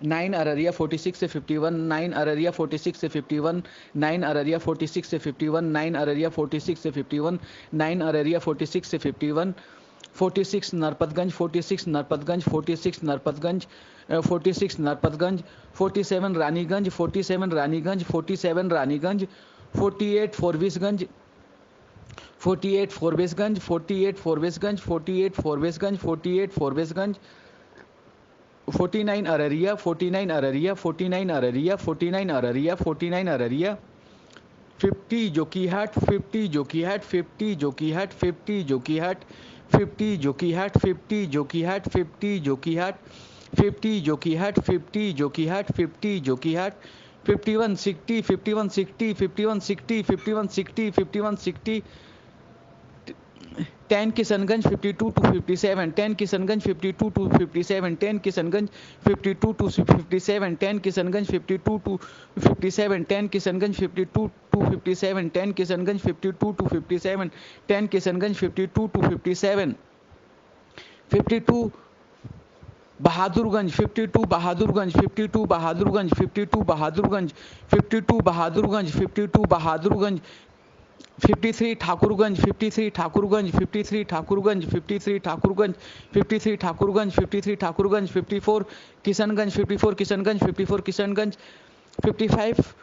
9 अररिया 46 से 51, 9 अररिया 46 से 51, 9 अररिया 46 से 51, 9 अररिया 46 से 51, 9 अररिया 46 से 51, 46 Narpatganj, 46 Narpatganj, 46 Narpatganj, 46 Narpatganj, 47 Raniganj, 47 Raniganj, 47 Raniganj, 48 Forbesganj, 48 Forbesganj, 48 Forbesganj, 48 Forbesganj, 48 Forbesganj, 49 Araria, 49 Araria, 49 Araria, 49 Araria, 49 Araria, 50 Jokihat, 50 Jokihat, 50 Jokihat, 50 Jokihat, 50 Jokihat, 50 Jokihat, 50 Jokihat, 50 Jokihat, 50 Jokihat, 50 Jokihat, 51 60, 51 60, 51 60, 51 60, 51 60, 10 Kishanganj 52 to 57, 10 Kishanganj 52 to 57, 10 Kishanganj 52 to 57, 10 Kishanganj 52 to 57, 10 Kishanganj 52 to 57, 10 Kishanganj 52 to 57, 10 Kishanganj 52 to 57, 52 Bahadurganj, 52 Bahadurganj, 52 Bahadurganj, 52 Bahadurganj, 52 Bahadurganj, 52 Bahadurganj, 53 Thakurganj, 53 Thakurganj, 53 Thakurganj, 53 Thakurganj, 53 Thakurganj, 53 Thakurganj, 54 Kishanganj, 54 Kishanganj, 54 Kishanganj, 55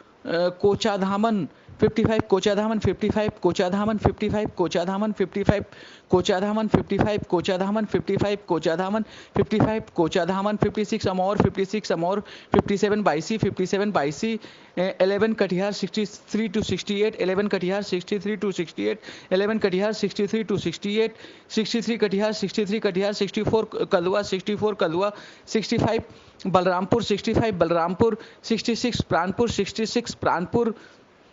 Kochadhaman, 55 Kochadhaman, 55 Kochadhaman, 55 Kochadhaman, 55 Kochadhaman, 55 Kochadhaman, 55 Kochadhaman, 55 Kochadhaman, 56 Amour, 56 Amour, 57 बाईसी, 57 बाईसी, 11 Katihar 63 to 68, 11 Katihar 63 to 68, 11 Katihar 63 to 68, 63 Katihar 63 Katihar, 64 Kadwa, 64 Kadwa, 65 Balrampur, 65 Balrampur, 66 Pranpur, 66 Pranpur,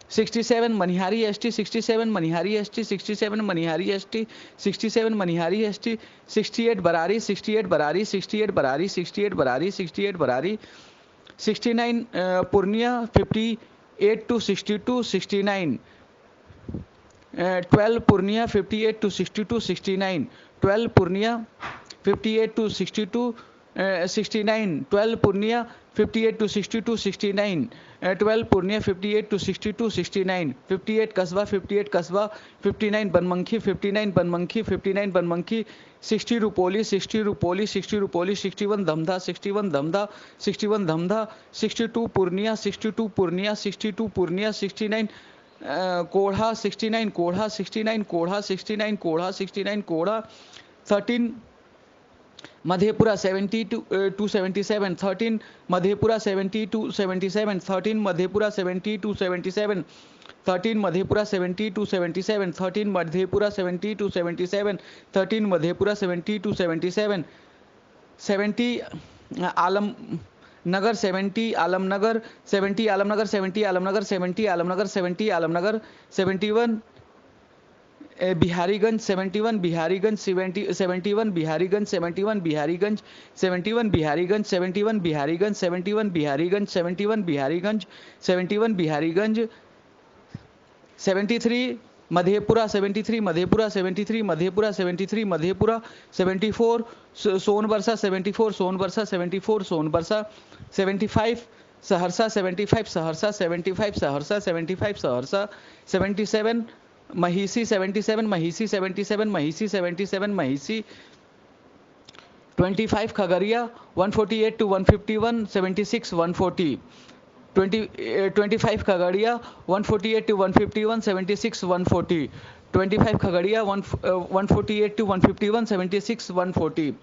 67 Manihari ST, 67 Manihari ST, 67 Manihari ST, 67 Manihari ST, 68 Barari, 68 Barari, 68 Barari, 68 Barari, 68 Barari, 69 Purnia 58 to 62, 69 12 Purnia 58 to 62, 69 12 Purnia 58 to 62, 69 12 Purnia 58 to 62, 69 12 Purnia 58 to 62, 69 58 कस्बा, 58 कस्बा, 59 Banmankhi, 59 Banmankhi, 59 Banmankhi, 60 Rupauli, 60 Rupauli, 60 Rupauli, 61 Dhamdha, 61 Dhamdha, 61 Dhamdha, 62 Purnia, 62 Purnia, 62 Purnia, 69 Korha, 69 Korha, 69 Korha, 69 Korha, 69 Korha, 13 Madhepura 70 to 77, 13 Madhepura 70 to 77, 13 Madhepura 70 to 77, 13 Madhepura 70 to 77, 13 Madhepura 70 to 77, 13 Madhepura 70 to 77, 70 Alam Nagar 70 Alamnagar 70 Alamnagar 70 Alamnagar 70 Alamnagar 70 Alamnagar 71 Biharigunj 71 Biharigunj 71 Biharigunj 71 Biharigunj 71 Biharigunj 71 Biharigunj 71 Biharigunj 71 Biharigunj 71 Biharigunj 73 Madhepura 73 Madhepura 73 Madhepura 73 Madhepura 74 Sonbarsa 74 Sonbarsa 74 Sonbarsa 75 Saharsa 75 Saharsa 75 Saharsa 75 Saharsa 77 Mahishi 77 Mahishi 77 Mahishi 77 Mahishi 25 Khagaria 148 to 151 76 140 25 Khagaria 148 to 151 76 140 25 Khagaria 148 to 151 76 140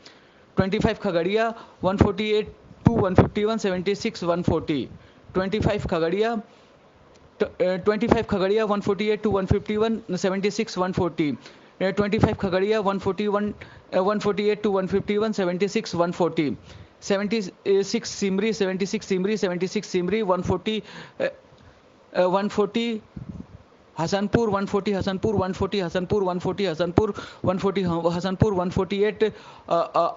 25 Khagaria 148 to 151 76 140 25 Khagaria 25 Khagaria 148 to 151 76 140 25 Khagaria 148 to 151 76 140 76 Simri 76 Simri 76 Simri 140 140 Hasanpur 140 Hasanpur 140 Hasanpur 140 Hasanpur 140 Hasanpur 148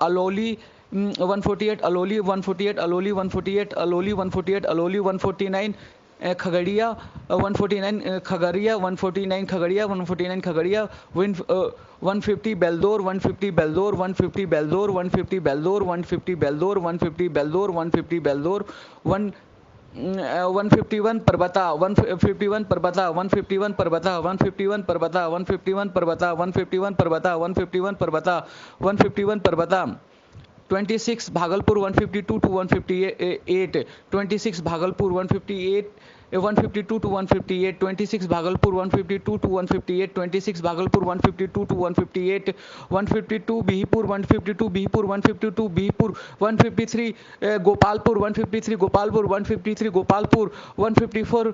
अलोली 148 अलोली 148 अलोली 148 अलोली 148 अलोली 149 Khagaria 149 Khagaria 149 Khagaria 149 Khagaria 150 Beldaur 150 Beldaur 150 Beldaur 150 Beldaur 150 Beldaur 150 Beldaur 150 Beldaur 151 परबता 151 परबता 151 परबता 151 परबता 151 परबता 151 परबता 151 परबता 151 परबता 26 Bhagalpur 152 to 158 26 Bhagalpur 158 152 to 158 26 Bhagalpur 152 to 158 26 Bhagalpur 152 to 158 152 बिहीपुर 152 बिहीपुर 152 बिहीपुर 153 Gopalpur 153 Gopalpur 153 Gopalpur 154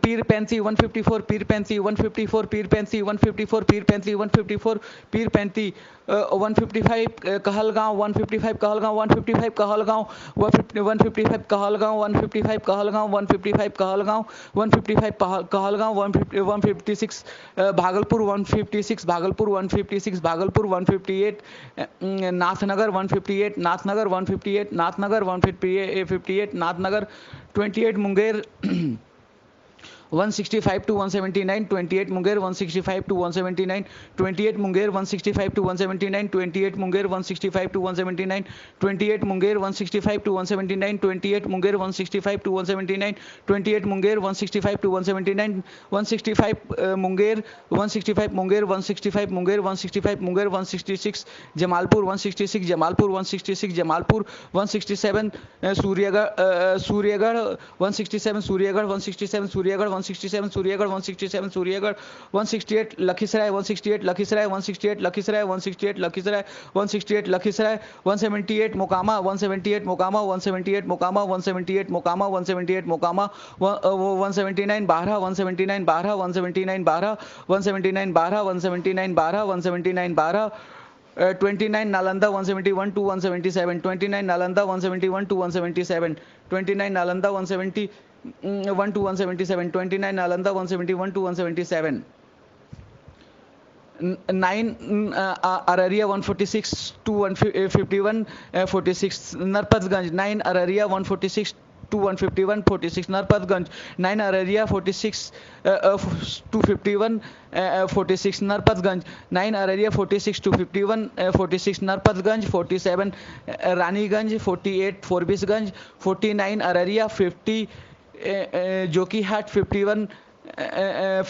Pirpainti 154 Pirpainti 154 Pirpainti 154 Pirpainti 154 Pirpainti 155 Kahalgaon 155 Kahalgaon 155 Kahalgaon 155 Kahalgaon 155 Kahalgaon 155 Kahalgaon 155 Kahalgaon 156 Bhagalpur 156 Bhagalpur 156 Bhagalpur 158 Nathnagar 158 Nathnagar 158 Nathnagar 158 Nathnagar 28 Munger 165 to 179 28 Munger 165 to 179 28 Munger 165 to 179 28 Munger 165 to 179 28 Munger 165 to 179 28 Munger 165 to 179 28 Munger 165 to 179 165 Munger 165 Munger 165 Munger 165 Munger 166 Jamalpur 166 Jamalpur 166 Jamalpur 167 Suryagarh 167 Suryagarh 167 Suryagarh 167 Suryagarh 167 Suryagarh 168 Lakhisarai 168 Lakhisarai 168 Lakhisarai 168 Lakhisarai 168 Lakhisarai 178 Mokama 178 Mokama 178 Mokama 178 Mokama 178 Mokama 179 बारह 179 बारह 179 बारह 179 बारह 179 बारह 179 बारह 29 Nalanda 171 to 177 29 Nalanda 171 to 177 29 Nalanda 171 to 177 29 Nalanda 171 to 177 9 Araria 146 to 151 46 Narpatganj 9 Araria 146 to 151 46 Narpatganj 9 Araria 46 to 51 46 Narpatganj 9 Araria 46 to 51 46 Narpatganj 47 Raniganj 48 Forbesganj 49 Araria 50 Jokihat 51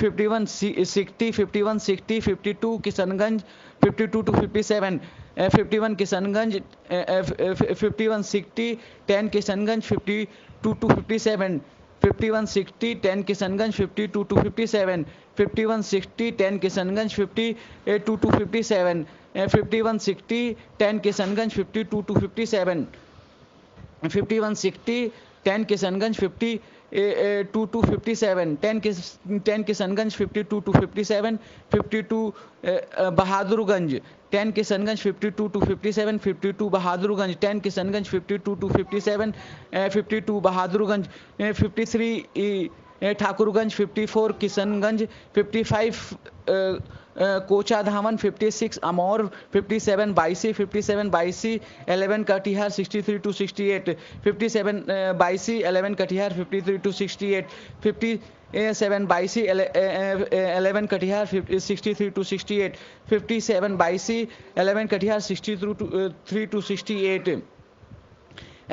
51 60 51 60 52 Kishanganj 52 to 57 51 Kishanganj 51 60 10 Kishanganj 52 to 57 51 60 10 Kishanganj 52 to 57 51 60 10 Kishanganj 52 to 57 51 60 10 Kishanganj 52 to 57 51 60 10 Kishanganj 52 to 57 10 Kishanganj 52 to 57 52 Bahadurganj 10 Kishanganj 52 to 57 52 Bahadurganj 10 Kishanganj 52 to 57 52 Bahadurganj 53 Thakurganj 54 Kishanganj 55 Kocha Dhaman 56 Amour 57 बाईसी 57 बाईसी 11 Katihar 63 to 68 57 बाईसी 11 Katihar 53 to 68 57 बाईसी 11 Katihar 63 to 68 57 बाईसी 11 Katihar 63 to 68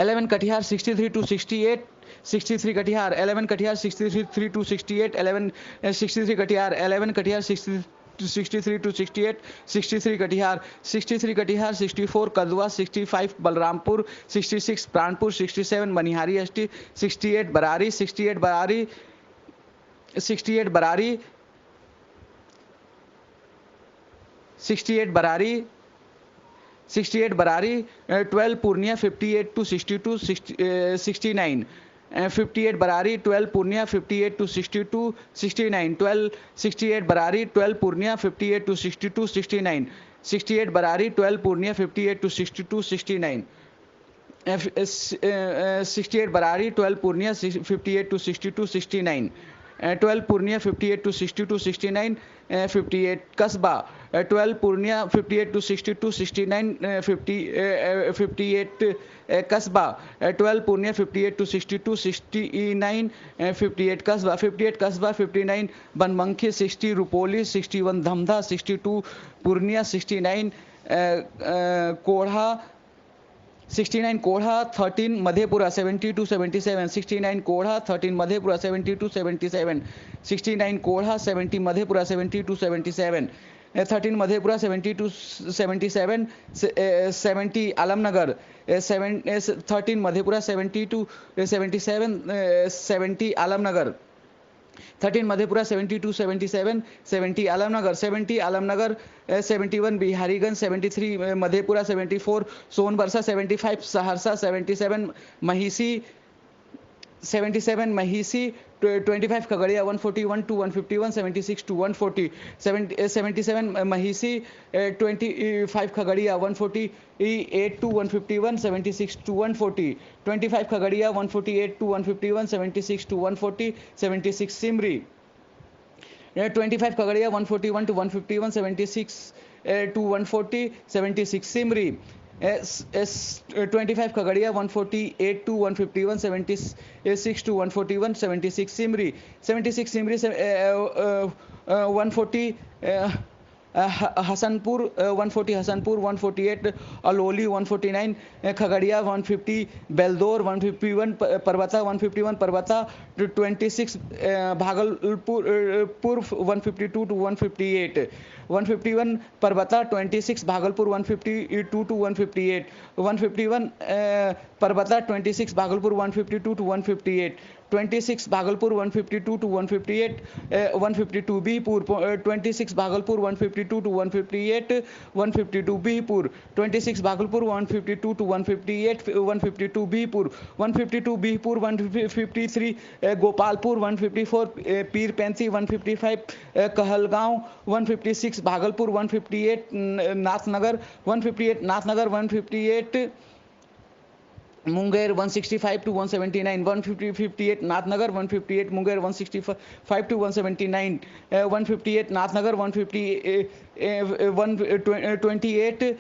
11 Katihar 63 to 68 63 Katihar 11 Katihar 63 to 68 11 63 Katihar 11 Katihar 63 to 68 63 Katihar 63 Katihar 64 Kadwa 65 Balrampur 66 Pranpur 67 Manihari ST 68 Barari 68 Barari 68 Barari 68 Barari 68 Barari 12 Purnia 58 to 62 69 58 Barari 12 Purnia 58 to 62 69 12 68 Barari 12 Purnia 58 to 62 69 68 Barari 12 Purnia 58 to 62 69 68 Barari 12 Purnia 58 to 62 69 12 Purnia 58 to 62 69 58 Kasba 12 Purnia 58 to 62 69 58 Kasba 12 Purnia 58 to 62 69 58 Kasba 58 Kasba 59 Banmankhi 60 Rupoli 61 Dhamda 62 Purnia 69 Kodha 69 Kodha 13 Madhepura 70 to 77 69 Kodha 13 Madhepura 70 to 77 69 Kodha 70 Madhepura 70 to 77 13 Madhepura 70 to 77 70 Alamnagar 13 Madhepura 70 to 77 70 Alamnagar 13 Madhepura 70 to 77 70 Alamnagar 70 Alamnagar 71 Bihariganj 73 Madhepura 74 Sonbarsa 75 Saharsa 77 Mahisi 77 Mahisi 25 Khagadia 141 to 151 76 to 140 77 Mahisi 25 Khagadia 148 to 151 76 to 140 25 Khagadia 148 to 151 76 to 140 76 Simri 25 Khagadia 141 to 151 76 to 140 76 Simri 25 Khagadia 148 to 151 76 to 141 76 Simri 76 Simri 140 Hasanpur 140 Hasanpur 148 Aloli 149 Khagadia 150 Beldor 151 Parvata 151 Parvata 26 Bhagalpur 152 to 158 151 Parvata 26 Bhagalpur 152 to 158 151 Parvata 26 Bhagalpur 152 to 158 26 Bhagalpur 152 to 158 152 Bihpur 26 Bhagalpur 152 to 158 152 Bihpur 26 Bhagalpur 152 to 158 152 Bihpur 152 Bihpur 153 Gopalpur 154 Pir Pansi 155 Kahalgaon 156 Bhagalpur 158 Nathnagar 158 Nathnagar 158 Munger 165 to 179 158 Nathnagar 158 Munger 165 to 179 158 Nathnagar 158 128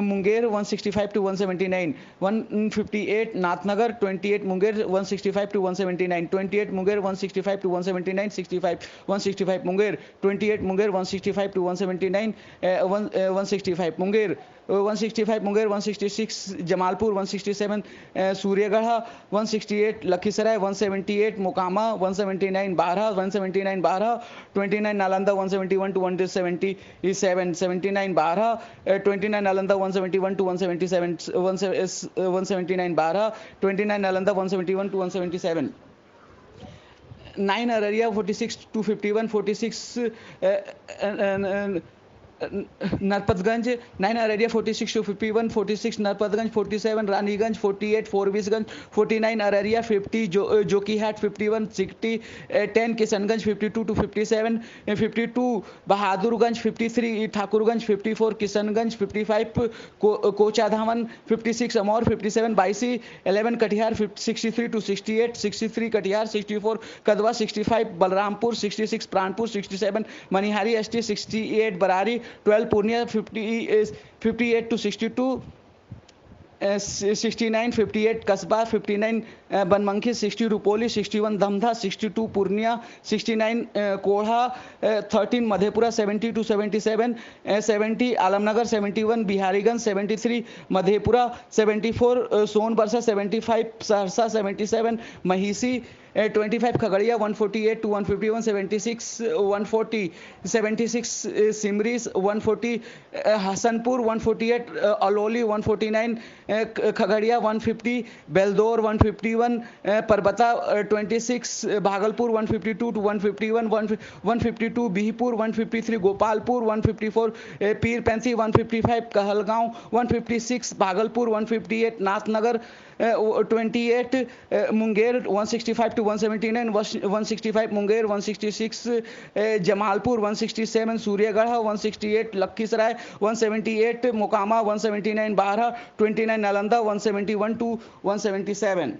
Munger 165 to 179 158 Nathnagar 28 Munger 165 to 179 28 Munger 165 to 179 65 165 Munger 28 Munger 165 to 179 165 Munger 165 Munger 166 Jamalpur 167 Suryagढ़ 168 Lakhisrai 178 Mokama 179 Barha 179 Barha 29 Nalanda 171 to 177 79 Barha 29 Nalanda 171 to 177 179 Barha 29 Nalanda 171 to 177 9 Araria 46 to 51 46 Narpatganj 9 Araria 46 to 51 46 Narpatganj 47 Raniganj 48 Forbisganj 49 Araria 50 Jokihat 51 60 10 Kishanganj 52 to 57 52 Bahadurganj 53 Thakurganj 54 Kishanganj 55 Kochadhaman 56 Amor 57 Baisi 11 Katihar 63 to 68 63 Katihar 64 Kadwa 65 Balrampur 66 Pranpur 67 Manihari ST 68 Barari 12 Purnia 58 to 62 69 58 Kasba 59 Banmankhi 60 Rupoli 61 Dhamda 62 Purnia 69 Kodha 13 Madhepura 70 to 77 70 Alamnagar 71 Bihariganj 73 Madhepura 74 Sonbarsa 75 Saharsa 77 Mahisi 25 Khagadia 148 to 151 76 140 76 Simris 140 Hasanpur 148 Aloli 149 Khagadia 150 Beldor 151 Parbata 26 Bhagalpur 152 to 151 152 Bihpur 153 Gopalpur 154 Pir Pansi 155 Kahalgaon 156 Bhagalpur 158 Nathnagar 28 Munger 165 to 179 165 Munger 166 Jamalpur 167 Suryagarh 168 Lakhisrai 178 Mokama 179 Barha 29 Nalanda 171 to 177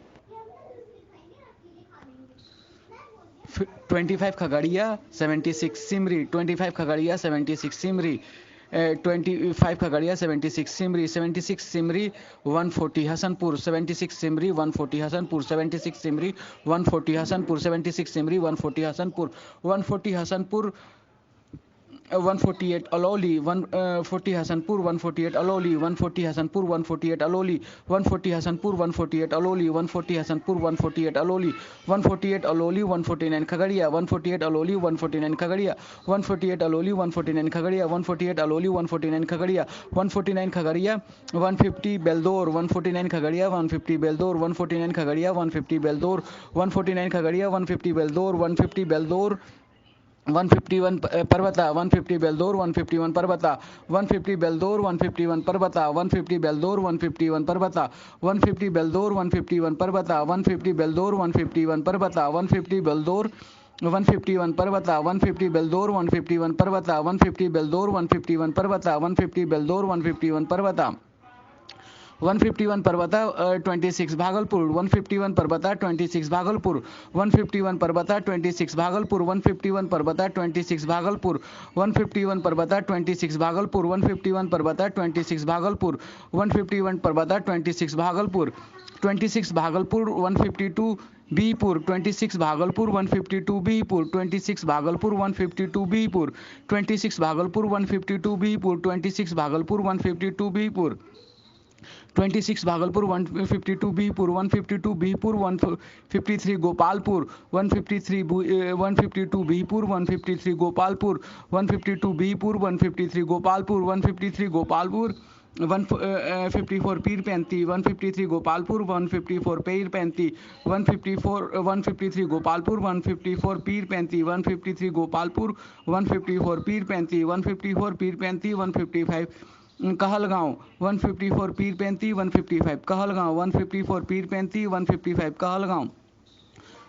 25 Khagaria 76 Simri, 25 Khagaria 76 Simri, 25 Khagaria 76 Simri, 76 Simri 140 Hasanpur, 76 Simri 140 Hasanpur, 76 Simri 140 Hasanpur, 76 Simri 140 Hasanpur, 140 Hasanpur 148 Alauli, 140 Hasanpur 148 Alauli, 140 Hasanpur 148 Alauli, 140 Hasanpur 148 Alauli, 140 Hasanpur 148 Alauli, 148 Alauli 149 Khagaria, 148 Alauli 149 Khagaria, 148 Alauli 149 Khagaria, 148 Alauli 149 Khagaria, 149 Khagaria 150 Beldaur, 149 Khagaria 150 Beldaur, 149 Khagaria 150 Beldaur, 149 Khagaria 150 Beldaur, 150 Beldaur 151 परबता, 150 Beldaur 151 परबता, 150 Beldaur 151 परबता, 150 Beldaur 151 परबता, 150 Beldaur 151 परबता, 150 Beldaur 151 परबता, 150 Beldaur 151 परबता, 150 Beldaur 151 परबता, 150 Beldaur 151 परबता, 150 Beldaur 151 परबता, 151 परबता 26 Bhagalpur, 151 परबता 26 Bhagalpur, 151 परबता 26 Bhagalpur, 151 परबता 26 Bhagalpur, 151 परबता 26 Bhagalpur, 151 परबता 26 Bhagalpur, 151 परबता 26 Bhagalpur, 26 Bhagalpur 152 बीपुर, 26 Bhagalpur 152 बीपुर, 26 Bhagalpur 152 बीपुर, 26 Bhagalpur 152 बीपुर, 26 Bhagalpur 152 बीपुर, 26 Bhagalpur 152 बीपुर, 152 बीपुर 153 Gopalpur, 152 बीपुर 153 Gopalpur, 152 बीपुर 153 Gopalpur, 153 Gopalpur 154 पीर पैंती, 153 गोपालपुर 154 पीर पैंती, 153 गोपालपुर 154 पीर पैंती, 153 गोपालपुर 154 पीर पैंती, 154 पीर पैंती 155 कहलगांव, 154 पीर पैंती 155 कहलगांव, 154 पीर पैंती 155 कहलगांव,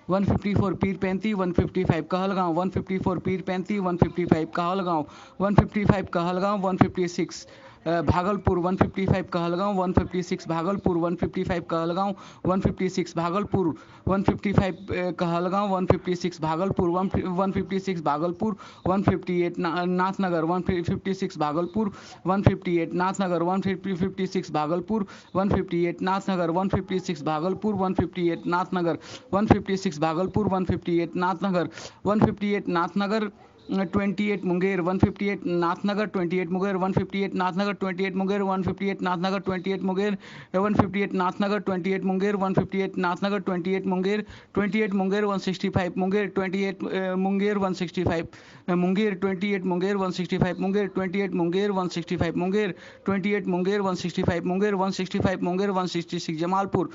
154 पीर पैंती 155 कहलगांव, 154 पीर पैंती 155 कहलगांव, 155 कहलगांव 156 भागलपुर, 155 कहलगांव 156 भागलपुर, 155 कहलगांव 156 भागलपुर, 155 कहलगांव 156 भागलपुर, 156 भागलपुर 158 नाथनगर, 156 भागलपुर 158 नाथनगर, 156 भागलपुर 158 नाथनगर, 156 भागलपुर 158 नाथनगर, 156 भागलपुर 158 नाथनगर, 158 नाथनगर 28 मुंगेर, 158 नाथनगर 28 मुंगेर, 158 नाथनगर 28 मुंगेर, 158 नाथनगर 28 मुंगेर, 158 नाथनगर 28 मुंगेर, 158 नाथनगर 28 मुंगेर, 28 मुंगेर 165 मुंगेर, 28 मुंगेर 165 मुंगेर, 28 मुंगेर 165 मुंगेर, 28 मुंगेर 165 मुंगेर, 28 मुंगेर 165 मुंगेर, 165 मुंगेर 166 जमालपुर,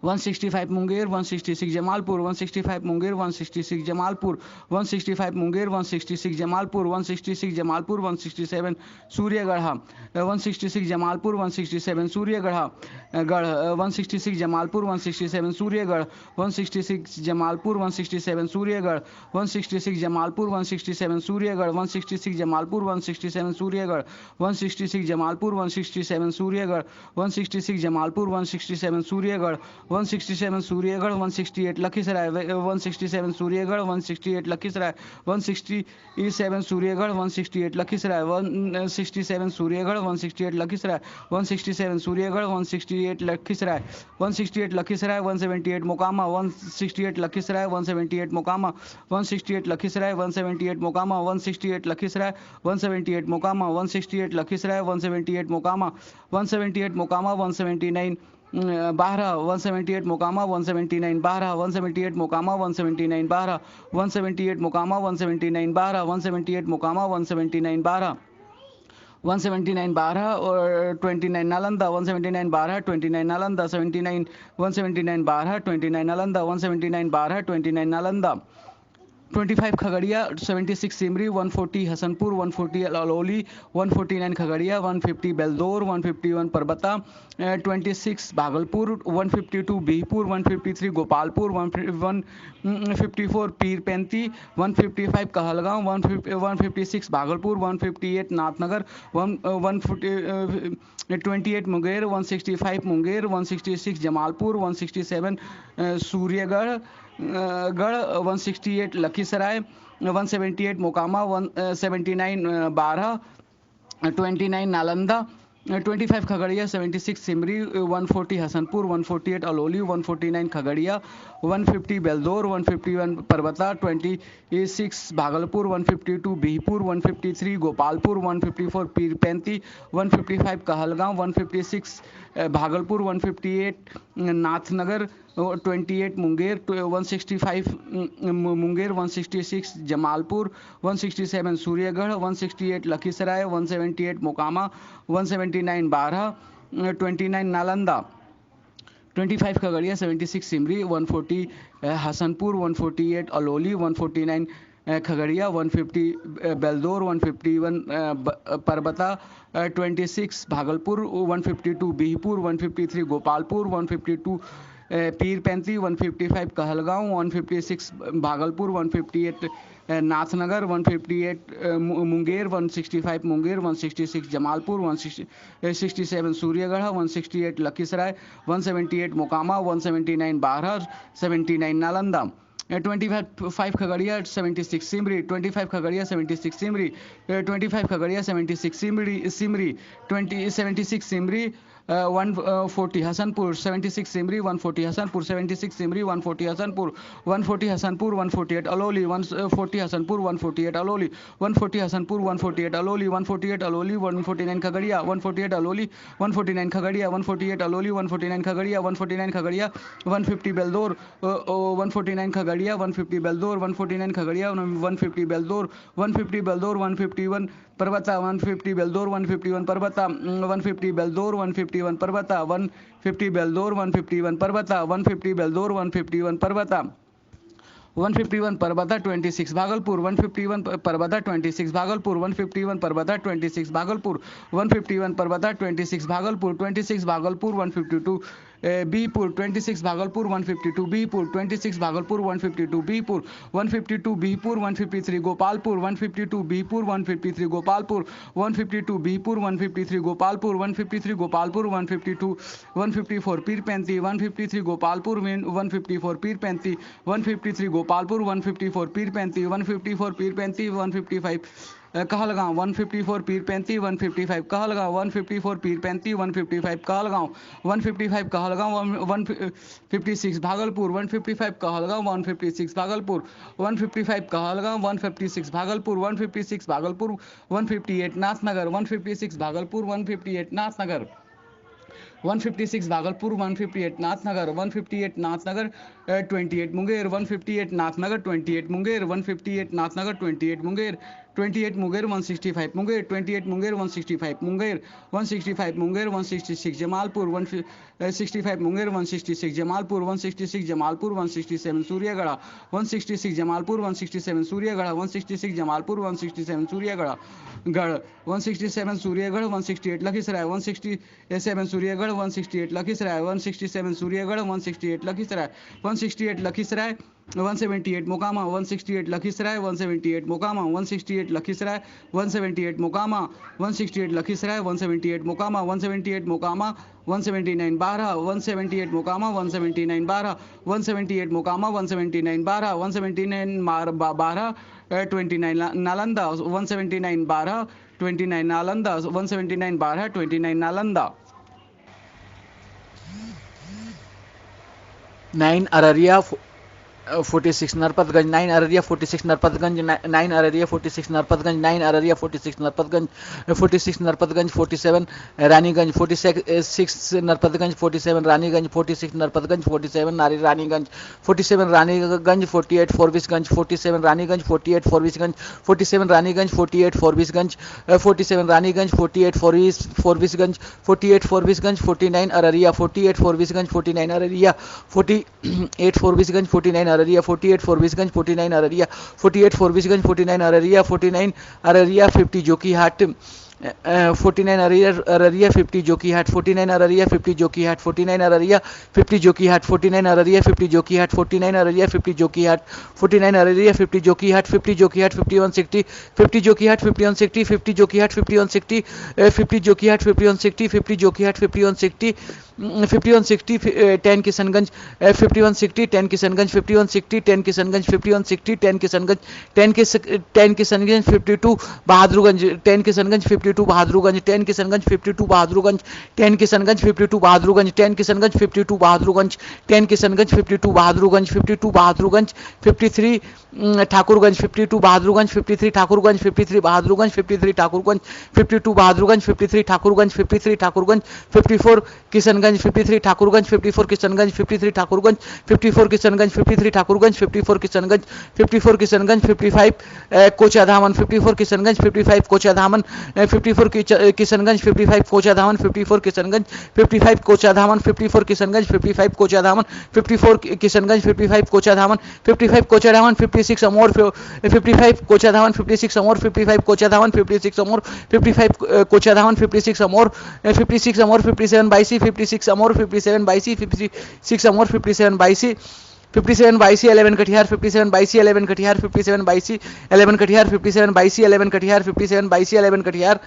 165 मुंगेर 166 जमालपुर, 165 मुंगेर 166 जमालपुर, 165 मुंगेर 166 जमालपुर, 166 जमालपुर 167 सूर्यगढ़, 166 जमालपुर 167 सूर्यगढ़ गढ़, 166 जमालपुर 167 सूर्यगढ़, 166 जमालपुर 167 सूर्यगढ़, 166 जमालपुर 167 सूर्यगढ़, 166 जमालपुर 167 सूर्यगढ़, 166 जमालपुर 167 सूर्यगढ़, 166 जमालपुर 167 सूर्यगढ़, 167 सूर्यगढ़, 168 लखीसराय, 167 सूर्यगढ़, 168 लखीसराय, 167 सूर्यगढ़, 168 लखीसराय, 167 सूर्यगढ़, 168 लखीसराय, 167 सूर्यगढ़, 168 लखीसराय, 168 लखीसराय, 178 मोकामा, 168 लखीसराय, 178 मोकामा, 168 लखीसराय, 178 मोकामा, 168 लखीसराय, 178 मोकामा, 168 लखीसराय, 178 मोकामा, 178 मोकामा, 179 बारह, 178 मोकामा 179 बारह, 178 मोकामा 179 बारह, 178 मोकामा 179 बारह, 178 मोकामा 179 बारह, 179 बारह और 29 नालंदा, 179 बारह 29 नालंदा, 79 179 बारह 29 नालंदा, 179 बारह 29 नालंदा, 25 खगड़िया 76 सिमरी, 140 हसनपुर, 140 अलौली, 149 खगड़िया, 150 बेलदौर, 151 परबता, 26 भागलपुर, 152 बिहपुर, 153 गोपालपुर, 154 पीर पैंती, 155 कहलगांव, 156 भागलपुर, 158 नाथनगर, 28 मुंगेर, 165 मुंगेर, 166 जमालपुर, 167 सूर्यगढ़, गढ़ 168 लखीसराय, 178 मोकामा, 179 बारह, 29 नालंदा, 25 खगड़िया, 76 सिमरी, 140 हसनपुर, 148 अलौली, 149 खगड़िया, 150 बेलदौर, 151 परबता, 26 भागलपुर, 152 बिहपुर, 153 गोपालपुर, 154 पीरपैंती, 155 कहलगांव, 156 भागलपुर, 158 नाथनगर, 28 मुंगेर, 165 मुंगेर, 166 जमालपुर, 167 सूर्यगढ़, 168 लखीसराय, 178 मोकामा, 179 बारह, 29 नालंदा, 25 खगड़िया, 76 सिमरी, 140 हसनपुर, 148 अलौली, 149 खगड़िया, 150 बेलदौर, 151 परबता, 26 भागलपुर, 152 बिहपुर, 153 गोपालपुर, 152 पीरपैंती, 155 कहलगांव, 156 भागलपुर, 158 नाथनगर, 158 मुंगेर, 165 मुंगेर, 166 जमालपुर, 167 सूर्यगढ़, 168 लखीसराय, 178 मोकामा, 179 बारह, 79 नालंदा, 25 खगड़िया, 76 सिमरी, 25 खगड़िया, 76 सिमरी, 25 खगड़िया, 76 सिमरी 76 सिमरी, 140 हसनपुर, 76 सिमरी, 140 हसनपुर, 76 सिमरी, 140 हसनपुर, 140 हसनपुर, 148 अलौली, 140 हसनपुर, 148 अलौली, 140 हसनपुर, 148 अलौली, 148 अलौली, 149 खगड़िया, 148 अलौली, 149 खगड़िया, 148 अलौली, 149 खगड़िया, 149 खगड़िया, 150 बेलदौर, 149 खगड़िया, 150 बेलदौर, 149 खगड़िया, 150 बेलदौर, 150 बेलदौर, 151 परबता, 150 बेलदौर, 151 परबता, 150 बेलदौर, 151 परबता, 150 बेलदौर, 151 परबता, 150 बेलदौर, 151 परबता, 151 परबता, 26 भागलपुर, 151 परबता, 26 भागलपुर, 151 परबता, 26 भागलपुर, 151 परबता, 26 भागलपुर, 26 भागलपुर, 152 बीपुर, 26 भागलपुर, 152 बीपुर, 26 भागलपुर, 152 बीपुर, 152 बीपुर, 153 गोपालपुर, 152 बीपुर, 153 गोपालपुर, 152 बीपुर, 153 गोपालपुर, 153 गोपालपुर, 152 154 पीरपैंती, 153 गोपालपुर, 154 पीरपैंती, 153 गोपालपुर, 154 पीरपैंती, 154 पीरपैंती, 155 कहलगांव, 154 पीरपैंती, 155 कहलगांव, 154 पीरपैंती, 155 कहलगांव, 155 कहलगांव, 156 भागलपुर, 155 कहलगांव, 156 भागलपुर, 155 कहलगांव, 156 भागलपुर, 156 भागलपुर, 158 नाथनगर, 156 भागलपुर, 158 नाथनगर, 156 भागलपुर, 158 नाथनगर, 158 नाथनगर, 28 मुंगेर, 158 नाथनगर, 28 मुंगेर, 158 नाथनगर, 28 मुंगेर, 28 मुंगेर, 165 मुंगेर, 28 मुंगेर, 165 मुंगेर, 165 मुंगेर, 166 जमालपुर, 165 मुंगेर, 166 जमालपुर, 166 जमालपुर, 167 सूर्यगढ़, 166 जमालपुर, 167 सूर्यगढ़, 166 जमालपुर, 167 सूर्यगढ़, 167 सूर्यगढ़, 168 लखीसराय, 167 सूर्यगढ़, 168 लखीसराय, 167 सूर्यगढ़, 168 लखीसराय, 168 लखीसराय, 178 मोकामा, 168 लखीसराय, 178 मोकामा, 168 लखीसराय, 178 मोकामा, 168 लखीसराय, 178 मोकामा, 178 मोकामा, 179 बारह, 178 मोकामा, 179 बारह, 178 मोकामा, 179 बारह, 179 बारह, 29 नालंदा, 179 बारह, 29 नालंदा, 179 बारह, 29 Nalanda, 9 Araria 46 Narpatganj, 9 Araria 46 Narpatganj, 9 Araria 46 Narpatganj, 9 Araria 46 Narpatganj, 46 Narpatganj, 47 Raniganj, 46 Narpatganj, 47 Raniganj, 46 Narpatganj, 47 Raniganj, 47 Raniganj, 48 Forbesganj, 47 Raniganj, 48 Forbesganj, 47 Raniganj, 48 Forbesganj, 47 Raniganj, 48 Forbesganj, 48 Forbesganj, 49 Araria, 48 Forbesganj, 49 Araria, 48 Forbesganj, 49 Araria, 48 Forbesganj, 49 Araria, 48 Forbesganj, 49 Araria, 49 Araria, 50 Jokihat, 49 Araria 50 Jokihat 49 Araria 50 Jokihat 49 Araria 50 Jokihat 49 Araria 50 Jokihat 49 Araria 50 Jokihat 49 Araria 50 Jokihat 50 Jokihat 5160 50 Jokihat 5160 50 Jokihat 5160 50 Jokihat 5160 50 Jokihat 5160 5160 10 Kishanganj 5160 10 Kishanganj 5160 10 Kishanganj 5160 10 Kishanganj 10 Kishanganj 52 Bahadurganj 10 Kishanganj 52 Bahadurganj 10 Kishanganj 52 Bahadurganj 10 Kishanganj 52 Bahadurganj 10 Kishanganj 52 Bahadurganj 10 Kishanganj 52 Bahadurganj 52 Bahadurganj 53 Thakurganj 52 Bahadurganj 53 Thakurganj 53 Bahadurganj 53 Thakurganj 52 Bahadurganj 53 Thakurganj 53 Thakurganj 54 Kishanganj 53 Thakurganj 54 Kishanganj 53 Thakurganj 54 Kishanganj 53 Thakurganj 54 Kishanganj 54 Kishanganj 55 Kochadhaman 54 Kishanganj 55 Kochadhaman 54 Kishanganj 55 Kochadhaman 54 Kishanganj 55 Kochadhaman 54 Kishanganj 55 Kochadhaman 54 Kishanganj 55 Kochadhaman 55 Kochadhaman 56 अमोर 55 Kochadhaman 56 अमोर 55 Kochadhaman 56 अमोर 55 Kochadhaman 56 अमोर 56 अमोर 57 बाईसी 56 अमोर 57 बाईसी 56 अमोर 57 बाईसी 57 बाईसी 11 Katihar 57 बाईसी 11 Katihar 57 बाईसी 11 Katihar 57 बाईसी 11 Katihar 57 बाईसी 11 Katihar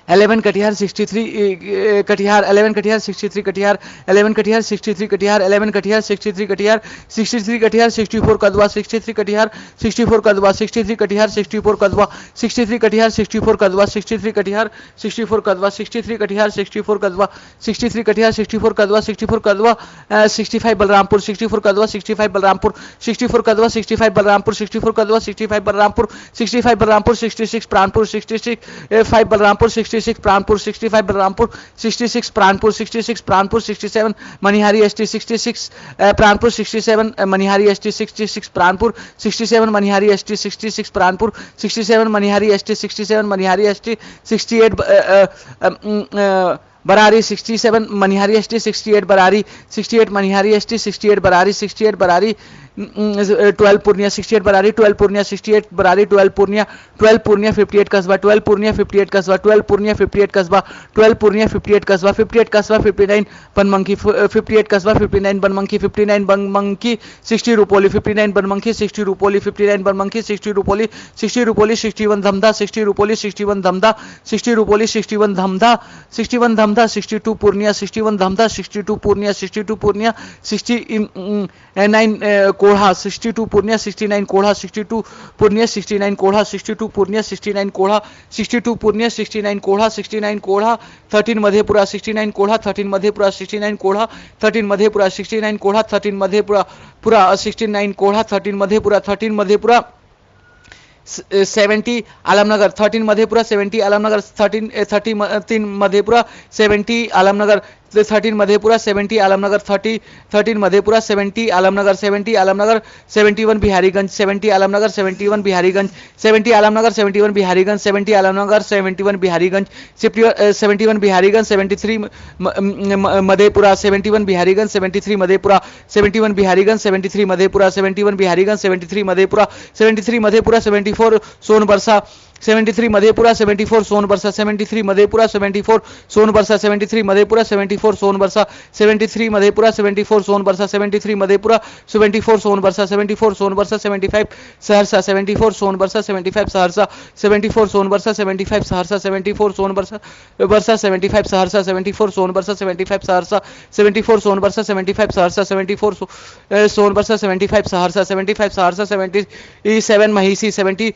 11 Katihar 63 Katihar 11 Katihar 63 Katihar 11 Katihar 63 Katihar 11 Katihar 63 Katihar 63 Katihar 64 Kadwa 63 Katihar 64 Kadwa 63 Katihar 64 Kadwa 63 Katihar 64 Kadwa 63 Katihar 64 Kadwa 63 Katihar 64 Kadwa 63 Katihar 64 Kadwa 64 Kadwa 65 Balrampur 64 Kadwa 65 Balrampur 64 Kadwa 65 Balrampur 64 Kadwa 65 Balrampur 65 Balrampur 66 Pranpur 66 5 Balrampur 66 Pranpur 65 Balrampur 66 Pranpur 66 Pranpur 67 Manihari ST 66 Pranpur 67 Manihari ST 66 Pranpur 67 Manihari ST 66 Pranpur 67 Manihari ST 67 Manihari ST 68 Barari 67 Manihari ST 68 Barari 68 Manihari ST 68 Barari 68 Barari 12 Purnia 68 Barari 12 Purnia 68 Barari 12 Purnia 58 कस्बा 12 पूर्णिया 58 कस्बा 12 पूर्णिया 58 कस्बा 12 पूर्णिया 58 कस्बा 58 कस्बा 59 बनमंकी 58 कस्बा 59 बनमंकी 59 बनमंकी 60 रुपोली 59 बनमंकी 60 रुपोली 59 बनमंकी 60 रुपोली 60 रुपोली 61 धमधा 60 रुपोली 61 धमधा 60 रुपोली 61 धमधा 61 धमधा 62 पूर्णिया 61 धमधा 62 पूर्णिया 62 पूर्णिया 69 कोढ़ा 62 पूर्णिया 69 कोढ़ा 62 पूर्णिया 69 कोढ़ा 62 पूर्णिया 69 कोढ़ा 62 पूर्णिया 69 कोढ़ा 69 कोढ़ा 13 मधेपुरा 69 कोढ़ा 13 मधेपुरा 69 कोढ़ा 13 मधेपुरा 69 कोढ़ा 13 मधेपुरा 69 कोढ़ा 13 मधेपुरा 70 आलमनगर 13 मधेपुरा 70 आलमनगर 13 मधेपुरा 70 आलमनगर 13 मधेपुरा 70 आलमनगर 13 मधेपुरा 70 आलमनगर 70 आलमनगर 71 बिहारीगंज 70 आलमनगर 71 बिहारीगंज 70 आलमनगर 71 बिहारीगंज 70 आलमनगर 71 बिहारीगंज 71 बिहारीगंज 73 मधेपुरा 71 बिहारीगंज 73 मधेपुरा 71 बिहारीगंज 73 मधेपुरा 71 बिहारीगंज 73 मधेपुरा 73 मधेपुरा 74 सोनबरसा 73 मधेपुरा 74 सोनबरसा 73 मधेपुरा 74 सोनबरसा 73 मधेपुरा 74 सोनबरसा 73 मधेपुरा 74 सोनबरसा 73 मधेपुरा 74 सोनबरसा 74 सोनबरसा 75 सहरसा 74 सोनबरसा 75 सहरसा 74 सोनबरसा 75 सहरसा 74 सोनबरसा बरसा 75 सहरसा 74 सोनबरसा 75 सहरसा 74 सोनबरसा 75 सहरसा 74 सोनबरसा 75 सहरसा 75 सहरसा 77 महिसी 75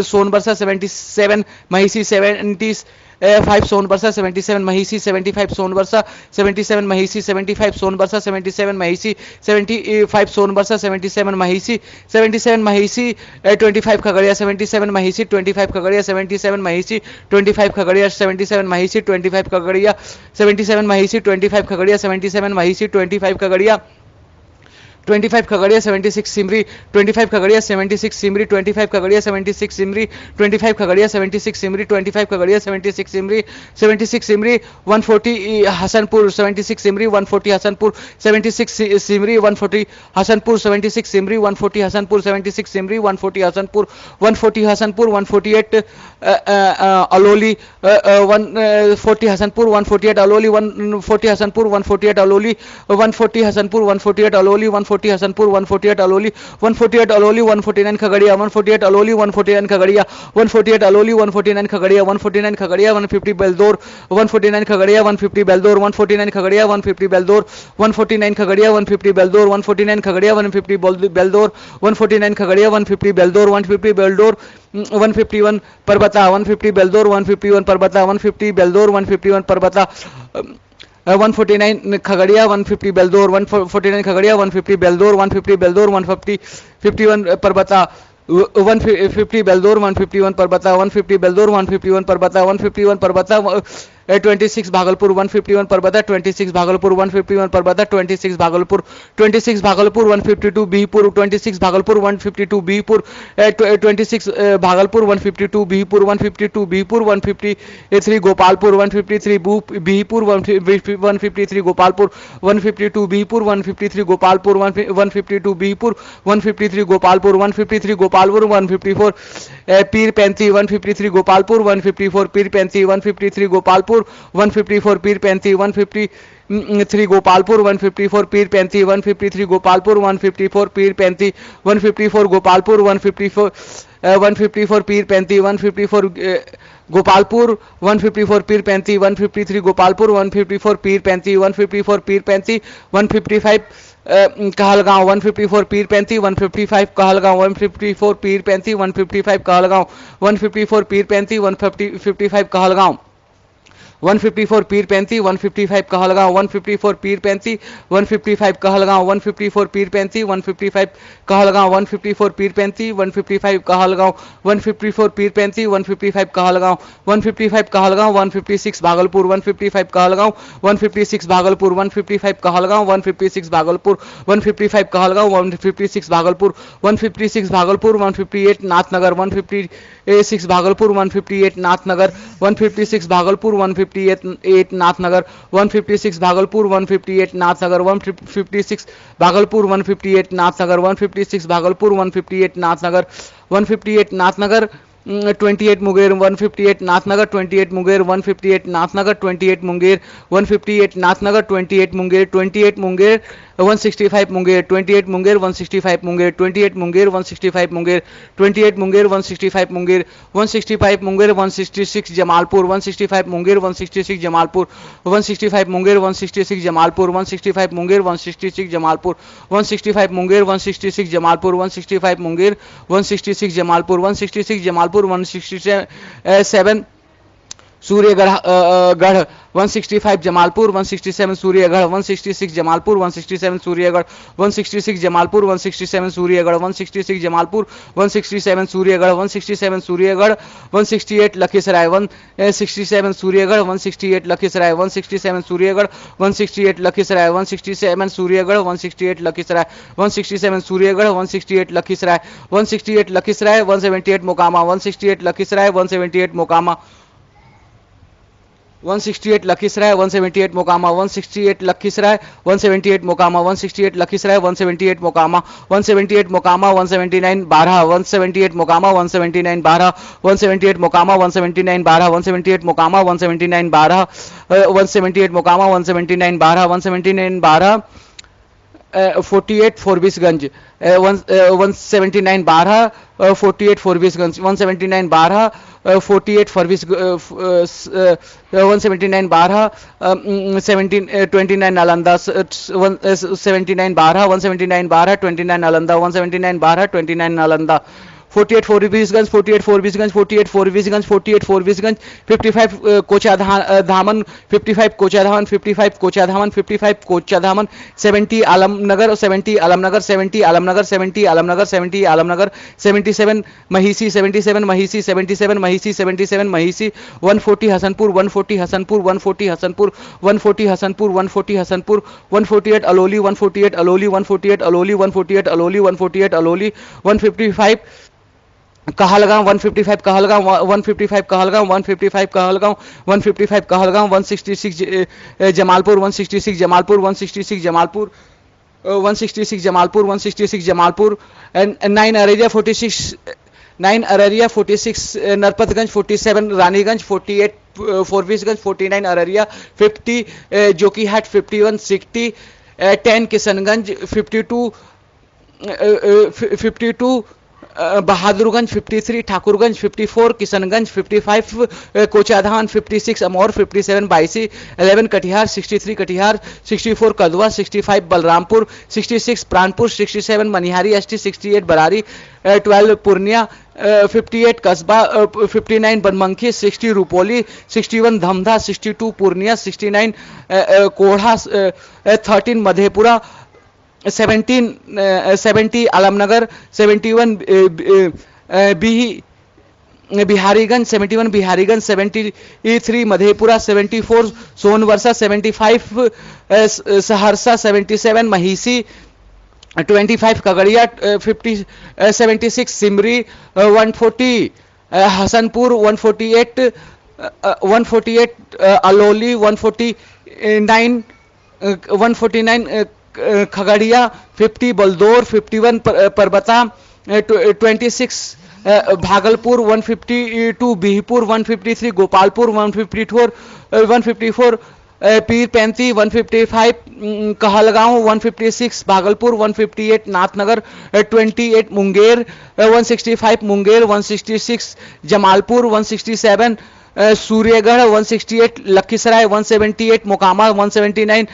सोनबरसा 77 महिसी 75 सोनबरसा 77 महिसी 75 सोनबरसा 77 महिसी 75 सोनबरसा 77 महिसी 75 सोनबरसा 77 महिसी 77 महिसी 25 खगड़िया 77 महिसी 25 खगड़िया 77 महिसी 25 खगड़िया 77 महिसी 25 खगड़िया 77 महिसी 25 खगड़िया 77 महिसी 25 खगड़िया 25 खगड़िया 76 सिमरी 25 खगड़िया 76 सिमरी 25 खगड़िया 76 सिमरी 25 खगड़िया 76 सिमरी 25 खगड़िया 76 सिमरी 76 सिमरी 140 हसनपुर 76 सिमरी 140 हसनपुर 76 सिमरी 140 हसनपुर 76 सिमरी 140 हसनपुर 76 सिमरी 140 हसनपुर 140 हसनपुर 148 अलोली 140 हसनपुर 148 अलोली 140 हसनपुर 148 अलोली 140 हसनपुर 148 अलोली 140 हसनपुर 148 अलोली 148 अलोली 149 खगड़िया 148 अलोली 149 खगड़िया 148 अलोली 149 खगड़िया 149 खगड़िया 150 बेलदौर 149 खगड़िया 150 बेलदौर 149 खगड़िया 150 बेलदौर 149 खगड़िया 150 बेलदौर 149 खगड़िया 150 बेलदौर 149 खगड़िया 150 बेलदौर 150 बेलदौर 151 परबता 150 बेलदौर 151 परबता 150 बेलदौर 151 परबता 149 खगड़िया 150 बेलदौर 149 खगड़िया 150 बेलदौर 150 बेलदौर 150 51 परबता 150 बेलदौर 151 परबता 150 बेलदौर 151 परबता 151 परबता 26 भागलपुर 151 परबता 26 भागलपुर 151 परबता 26 भागलपुर 26 भागलपुर 152 बीहपुर 26 भागलपुर 152 बीहपुर 26 भागलपुर 152 बीहपुर 152 बीहपुर 153 गोपालपुर 153 बीहपुर 153 गोपालपुर 152 बीहपुर 153 गोपालपुर 152 बीहपुर 153 गोपालपुर 153 गोपालपुर 154 पीर पैंती 153 गोपालपुर 154 पीर पैंती 153 गोपालपुर 154 पीर पैंती 153 गोपालपुर 154 पीर पैंती 153 गोपालपुर 154 पीर पैंती 154 गोपालपुर 154 पीर पैंती 154 गोपालपुर 154 पीर पैंती 153 गोपालपुर 154 पीर पैंती 154 पीर पैंती 155 कहलगांव 154 पीर पैंती 155 कहलगांव 154 पीर पैंती 155 कहलगांव 154 पीर पैंती 155 कहलगांव 154 पीर पैंती 155 कहलगांव 154 पीर पैंती 155 कहलगांव 154 पीर पैंती 155 कहलगांव 154 पीर पैंती 155 कहलगांव 154 पीर पैंती 155 कहलगांव 155 कहलगांव 156 भागलपुर 155 कहलगांव 156 भागलपुर 155 कहलगांव 156 भागलपुर 155 कहलगांव 156 भागलपुर 156 भागलपुर 158 नाथनगर 156 भागलपुर 158 नाथनगर 156 भागलपुर 158 नाथनगर 156 भागलपुर 158 नाथनगर 156 भागलपुर 158 नाथनगर 156 भागलपुर 158 नाथनगर 158 नाथनगर 28 मुंगेर 158 नाथनगर 28 मुंगेर 158 नाथनगर 28 मुंगेर 158 नाथनगर 28 मुंगेर 28 मुंगेर 165 मुंगेर 28 मुंगेर 165 मुंगेर 28 मुंगेर 165 मुंगेर 28 मुंगेर 165 मुंगेर 165 मुंगेर 166 जमालपुर 165 मुंगेर 166 जमालपुर 165 मुंगेर 166 जमालपुर 165 मुंगेर 166 जमालपुर 165 मुंगेर 166 जमालपुर 165 मुंगेर 166 जमालपुर 166 जमालपुर 167 सूर्यगढ़ गढ़ 165 जमालपुर 167 सूर्यगढ़ 166 जमालपुर 167 सूर्यगढ़ 166 जमालपुर 167 सूर्यगढ़ 166 जमालपुर 167 सूर्यगढ़ 167 सूर्यगढ़ 168 लखीसराय 167 सूर्यगढ़ 168 लखीसराय 167 सूर्यगढ़ 168 लखीसराय 167 सूर्यगढ़ 168 लखीसराय 167 सूर्यगढ़ 168 लखीसराय 168 लखीसराय 178 मोकामा 168 लखीसराय 178 मोकामा 168 लखीसराय 178 मोकामा 168 लखीसराय 178 मोकामा 168 लखीसराय 178 मोकामा 178 मोकामा 179 12 178 मोकामा 179 12 178 मोकामा 179 12 178 मोकामा 179 12 178 मोकामा 179 12 179 12 48 फोरबिसगंज 179 12 48 फोरबिसगंज 179 12 48 फरबिस 179 12 29 नालंदा 79 12 179 12 29 नालंदा 179 12 29 नालंदा 48 फोरबिसगंज 48 फोरबिसगंज 48 फोरबिसगंज 48 फोरबिसगंज 55 कोचाधामन 55 कोचाधामन 55 कोचाधामन 55 कोचाधामन 70 आलमनगर 70 आलमनगर 70 आलमनगर 70 आलमनगर 70 आलमनगर 77 महिसी 77 महिसी 77 महिसी 77 महिसी 140 हसनपुर 140 हसनपुर 140 हसनपुर 140 हसनपुर 140 हसनपुर 148 अलोली 148 अलोली 148 अलोली 148 अलोली 148 अलोली 155 कहलगांव 155 कहलगांव 155 कहलगांव 155 कहलगांव 155 कहलगांव 166 जमालपुर 166 जमालपुर 166 जमालपुर 166 जमालपुर 166 जमालपुर 9 अररिया 46 9 अररिया 46 नरपतगंज 47 रानीगंज 48 फोरबिसगंज 49 अररिया 50 जोकीहाट 51 60 10 किशनगंज 52 बहादुरगंज 53 ठाकुरगंज 54 किशनगंज 55 कोचाधान 56 अमौर 57 बाईसी 11 कटिहार 63 कटिहार 64 कदवा 65 बलरामपुर 66 प्राणपुर 67 मनिहारी एसटी 68 बरारी 12 पूर्णिया 58 कस्बा 59 बनमनखी 60 रुपोली 61 धमधा 62 पूर्णिया 69 कोढ़ा 13 मधेपुरा 70 आलमनगर 71 बिहारीगंज 71 बिहारीगंज 73 मधेपुरा 74 सोनवर्षा 75 सहरसा 77 महिसी 25 खगड़िया 76 सिमरी 140 हसनपुर 148 अलोली 149 खगड़िया 50 बलदौर 51 परबता 26 भागलपुर 152 बिहपुर 153 गोपालपुर 154 पीर पैंती 155 कहलगांव 156 भागलपुर 158 नाथनगर 28 मुंगेर 165 मुंगेर 166 जमालपुर 167 सूर्यगढ़ 168 लखीसराय 178 मोकामा 179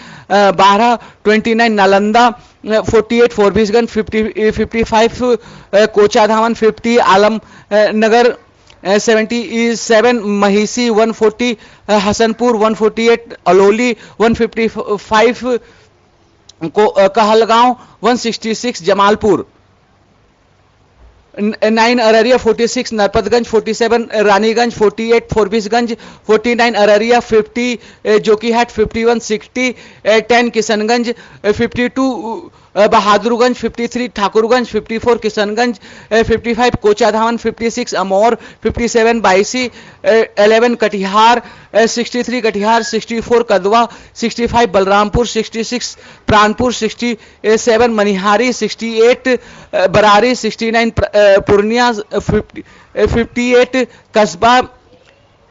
बारह 29 नालंदा 48 फोरबिसगंज 55 कोचाधामन 50 आलम नगर 77 महिसी 140 हसनपुर 148 अलोली 155 कहलगांव 166 जमालपुर 9 अररिया 46 नरपतगंज 47 रानीगंज 48 फोरबिसगंज 49 अररिया 50 जोकीहाट 51 60 10 किशनगंज 52 बहादुरगंज 53 ठाकुरगंज 54 किशनगंज 55 कोचाधामन 56 अमौर 57 बाईसी 11 कटिहार 63 कटिहार 64 कदवा 65 बलरामपुर 66 प्राणपुर 67 मनिहारी 68 बरारी 69 पूर्णिया 58 कस्बा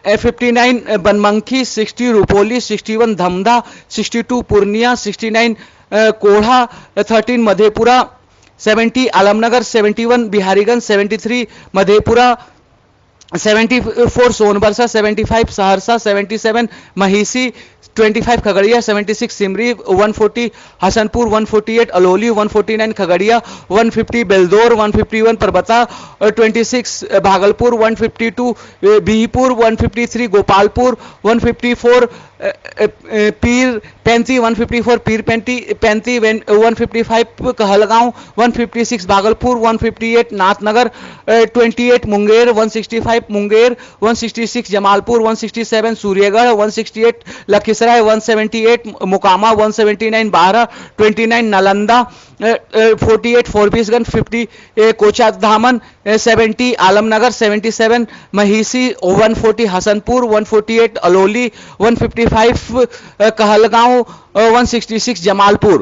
59 बनमनखी 60 रुपोली 61 धमधा 62 पूर्णिया 69 कोढ़ा 13 मधेपुरा 70 आलमनगर 71 बिहारीगंज 73 मधेपुरा 74 सोनबरसा 75 सहरसा 77 महिसी 25 खगड़िया 76 सिमरी 140 हसनपुर 148 अलोली 149 खगड़िया 150 बेलदौर 151 परबता 26 भागलपुर 152 बिहपुर 153 गोपालपुर 154 पीर पैंती 154 पीर पैंती 155 कहलगांव 156 भागलपुर 158 नाथनगर 28 मुंगेर 165 मुंगेर 166 जमालपुर 167 सूर्यगढ़ 168 लखीसराय 178 मोकामा 179 बारह 29 नालंदा 48 फोरबिसगंज 50 कोचाधामन 70 आलमनगर 77 महिसी 140 हसनपुर 148 अलोली 155 कहलगांव 166 जमालपुर